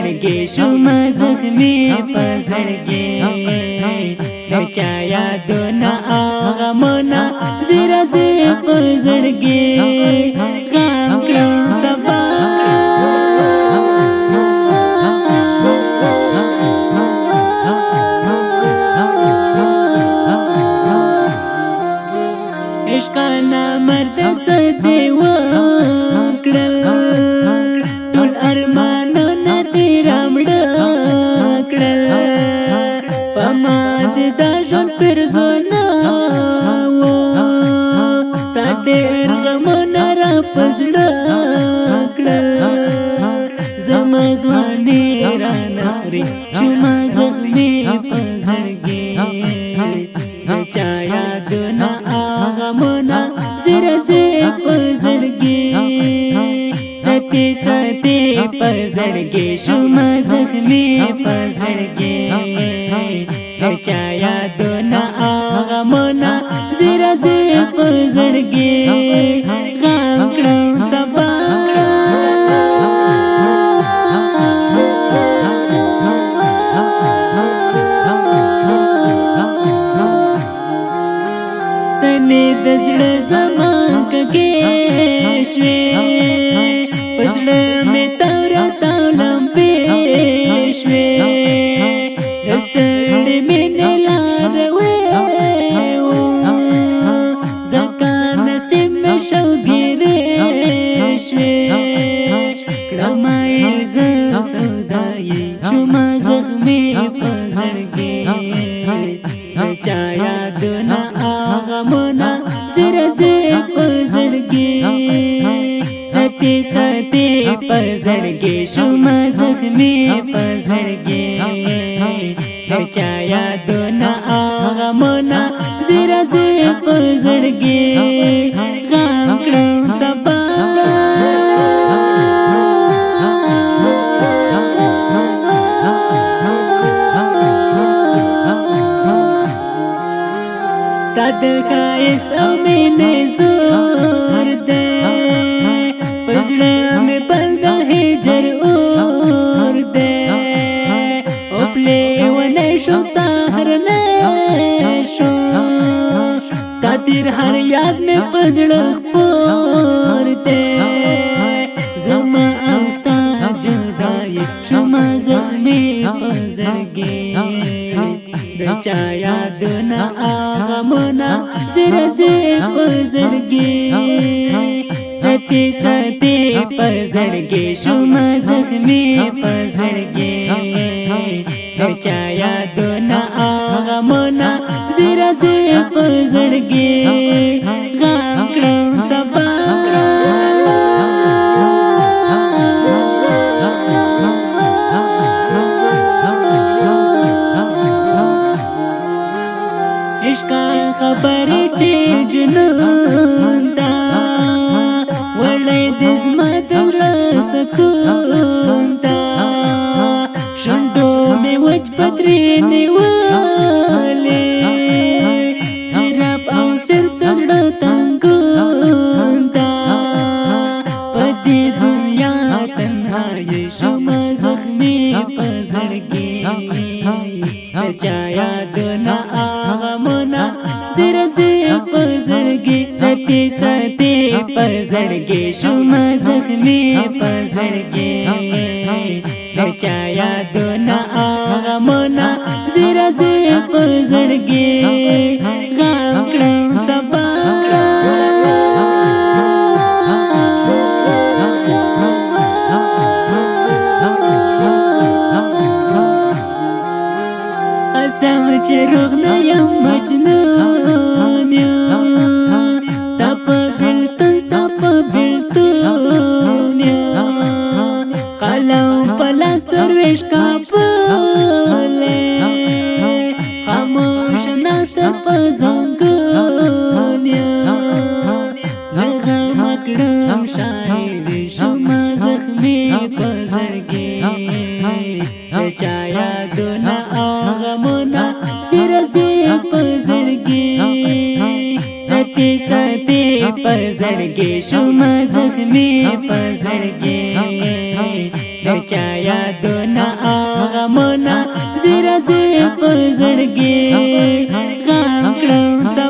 زړګي شوما زخمي په زړګي د چا یادونه غمونه زیرا زی په زړګي غم کړم تبا عشقانا مرد سدی وکړل ټول ارمانونه دې راوړل په ما دې د ژوند پرزونه تا ډېر غمونه را په زړه کړل زما ځواني رانه خوري شوما زخمي په زړګي د چا یادونه غمونه زیرا زی په زړګي ستی ستی په زړګي شوما زخمي په زړګي د چا یادونه غمونه زیرا زی په زړګي غم کړم تبا د زړه زما کګې شوې په زړه مې تاوره تاولم شوې د ستړې مینې لاروې ځکه نصیب مې شوګیرې شوې کړمه یې زه سودایي شوما زخمي په زړګي د چا یادونه غمونه زیرا زی په زړګي ستی ستی په زړګي شوما زخمي په زړګي د چا یادونه غمونه زیرا زی په زړګي غم کړم تبا د خایس او مینې زور دې په زړه مې بل د هجر اور دې او پلې ونه شو سهار نه شو تا تیر هر یاد مې په زړه خپور دې زما او ستا جدایي شوما زخمي په زړګي د چا یادونه غمونه زیرا زی په زړګي ستی ستی په زړګي شوما زخمي په زړګي د چا یادونه غمونه زیرا زی په زړګي غم کړم تبا عشقا خبرې چې جنون دا وړې د زما د زړه سکون دا شونډو مې وچ پترې نیولې سیراب او سر د زړه تنګون دا په دې دنیا تنهایي شوما زخمي په زړګي د چا یادونه غمونه زیرا زی په زړګي ستی ستی په زړګي شوما زخمي په زړګي د چا یادونه غمونه زیرا زی په زړګي غم کړم تبا قسم چې روغ نه یم مجنون یم تا په بېلتون ستا په بېلتون یم قلم په لاس دروېش کابلې خاموش ناسته په زنګون یم له غمه کړم شاعري شوما زخمي په زړګي د چا یادونه غمونه زیرا زی په زړګي ستی ستی په زړګي شوما زخمي په زړګي د چا یادونه غمونه زیرا زی په زړګي غم کړم